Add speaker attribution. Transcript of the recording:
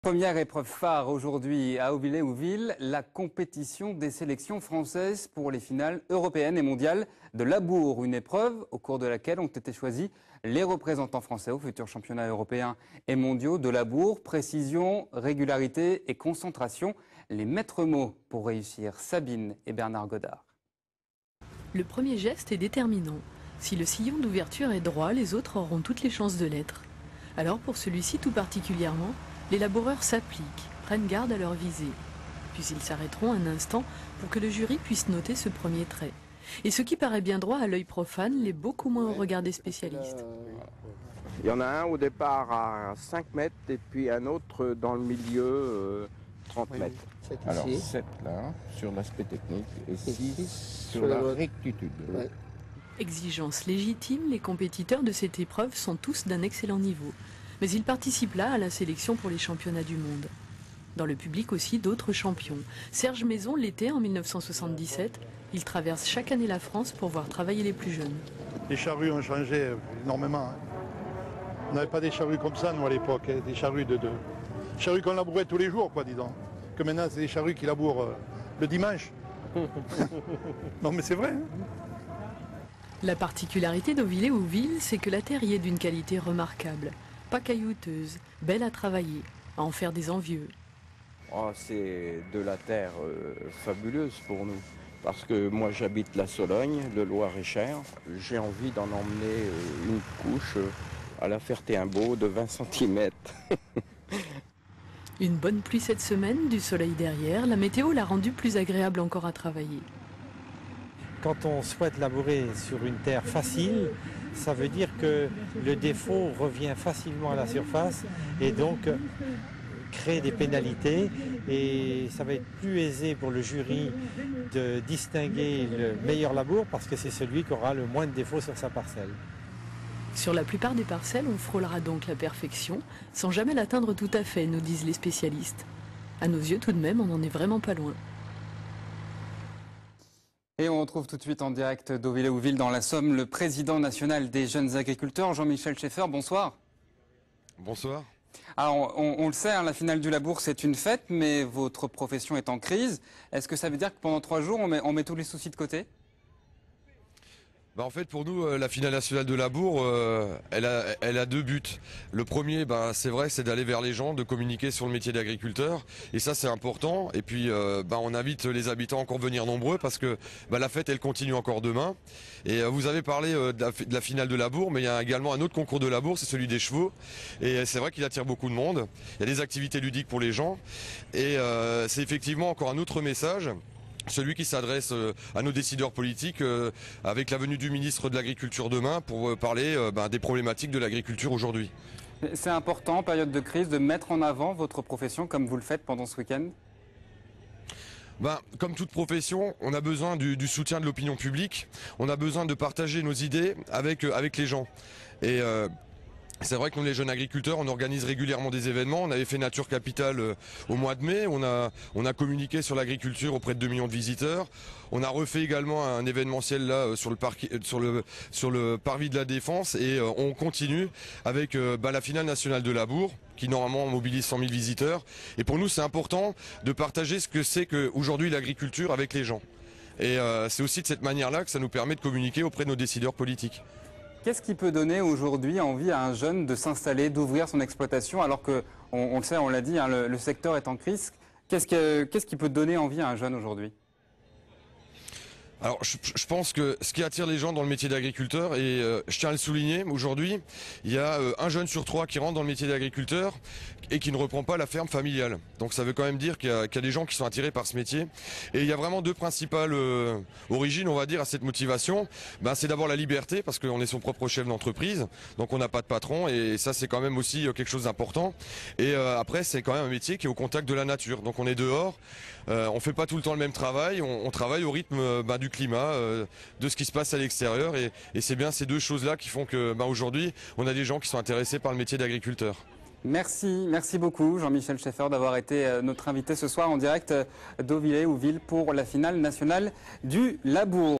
Speaker 1: Première épreuve phare aujourd'hui à Auvillers-Houville, la compétition des sélections françaises pour les finales européennes et mondiales de Labour. Une épreuve au cours de laquelle ont été choisis les représentants français aux futurs championnats européens et mondiaux de Labour. Précision, régularité et concentration, les maîtres mots pour réussir. Sabine et Bernard Godard.
Speaker 2: Le premier geste est déterminant. Si le sillon d'ouverture est droit, les autres auront toutes les chances de l'être. Alors pour celui-ci tout particulièrement, les laboureurs s'appliquent, prennent garde à leur visée. Puis ils s'arrêteront un instant pour que le jury puisse noter ce premier trait. Et ce qui paraît bien droit à l'œil profane l'est beaucoup moins au regard des spécialistes.
Speaker 3: Il y en a un au départ à 5 mètres et puis un autre dans le milieu 30 mètres.
Speaker 4: Alors 7 là, sur l'aspect technique, et 6 sur la rectitude.
Speaker 5: Ouais.
Speaker 2: Exigence légitime, les compétiteurs de cette épreuve sont tous d'un excellent niveau. Mais ils participent là à la sélection pour les championnats du monde. Dans le public aussi, d'autres champions. Serge Maison l'était en 1977. Il traverse chaque année la France pour voir travailler les plus jeunes.
Speaker 6: Les charrues ont changé énormément. On n'avait pas des charrues comme ça, nous, à l'époque. Des charrues charrues qu'on labourait tous les jours, quoi, disons. Que maintenant, c'est des charrues qui labourent le dimanche. Non, mais c'est vrai. Hein.
Speaker 2: La particularité d'Auvillers-Houville, c'est que la terre y est d'une qualité remarquable. Pas caillouteuse, belle à travailler, à en faire des envieux.
Speaker 3: Oh, c'est de la terre fabuleuse pour nous. Parce que moi j'habite la Sologne, le Loir-et-Cher. J'ai envie d'en emmener une couche à la Ferté-Imbaud de 20 cm.
Speaker 2: Une bonne pluie cette semaine, du soleil derrière, la météo l'a rendu plus agréable encore à travailler.
Speaker 7: Quand on souhaite labourer sur une terre facile, ça veut dire que le défaut revient facilement à la surface et donc crée des pénalités. Et ça va être plus aisé pour le jury de distinguer le meilleur labour parce que c'est celui qui aura le moins de défauts sur sa parcelle.
Speaker 2: Sur la plupart des parcelles, on frôlera donc la perfection, sans jamais l'atteindre tout à fait, nous disent les spécialistes. À nos yeux, tout de même, on n'en est vraiment pas loin.
Speaker 1: Et on retrouve tout de suite en direct d'Auvillers-Houville dans la Somme le président national des jeunes agriculteurs, Jean-Michel Schaeffer. Bonsoir.
Speaker 8: Bonsoir.
Speaker 1: Alors on le sait, hein, la finale du Labour c'est une fête, mais votre profession est en crise. Est-ce que ça veut dire que pendant 3 jours on met tous les soucis de côté ?
Speaker 8: En fait, pour nous, la finale nationale de Labour, elle a 2 buts. Le premier, c'est vrai, c'est d'aller vers les gens, de communiquer sur le métier d'agriculteur. Et ça, c'est important. Et puis, on invite les habitants à encore venir nombreux parce que la fête, elle continue encore demain. Et vous avez parlé de la finale de Labour, mais il y a également un autre concours de Labour, c'est celui des chevaux. Et c'est vrai qu'il attire beaucoup de monde. Il y a des activités ludiques pour les gens. Et c'est effectivement encore un autre message. Celui qui s'adresse à nos décideurs politiques avec la venue du ministre de l'Agriculture demain pour parler des problématiques de l'agriculture aujourd'hui.
Speaker 1: C'est important, en période de crise, de mettre en avant votre profession comme vous le faites pendant ce week-end ?
Speaker 8: Comme toute profession, on a besoin du soutien de l'opinion publique. On a besoin de partager nos idées avec les gens. Et c'est vrai que nous, les jeunes agriculteurs, on organise régulièrement des événements. On avait fait Nature Capitale au mois de mai. On a communiqué sur l'agriculture auprès de 2 millions de visiteurs. On a refait également un événementiel là sur le parvis de la Défense. Et on continue avec la finale nationale de Labour, qui normalement mobilise 100 000 visiteurs. Et pour nous, c'est important de partager ce que c'est qu'aujourd'hui l'agriculture avec les gens. Et c'est aussi de cette manière-là que ça nous permet de communiquer auprès de nos décideurs politiques.
Speaker 1: Qu'est-ce qui peut donner aujourd'hui envie à un jeune de s'installer, d'ouvrir son exploitation, alors que, on le sait, on l'a dit, hein, le secteur est en crise. Qu'est-ce qui peut donner envie à un jeune aujourd'hui ?
Speaker 8: Alors je pense que ce qui attire les gens dans le métier d'agriculteur, et je tiens à le souligner, aujourd'hui, il y a 1 jeune sur 3 qui rentre dans le métier d'agriculteur et qui ne reprend pas la ferme familiale. Donc ça veut quand même dire qu'il y a des gens qui sont attirés par ce métier. Et il y a vraiment 2 principales origines, on va dire, à cette motivation. C'est d'abord la liberté, parce qu'on est son propre chef d'entreprise, donc on n'a pas de patron, et ça c'est quand même aussi quelque chose d'important. Et après, c'est quand même un métier qui est au contact de la nature. Donc on est dehors, on fait pas tout le temps le même travail, on travaille au rythme du climat, de ce qui se passe à l'extérieur, et c'est bien ces 2 choses-là qui font que aujourd'hui, on a des gens qui sont intéressés par le métier d'agriculteur.
Speaker 1: Merci beaucoup Jean-Michel Schaeffer d'avoir été notre invité ce soir en direct d'Auvillers-Houville pour la finale nationale du Labour.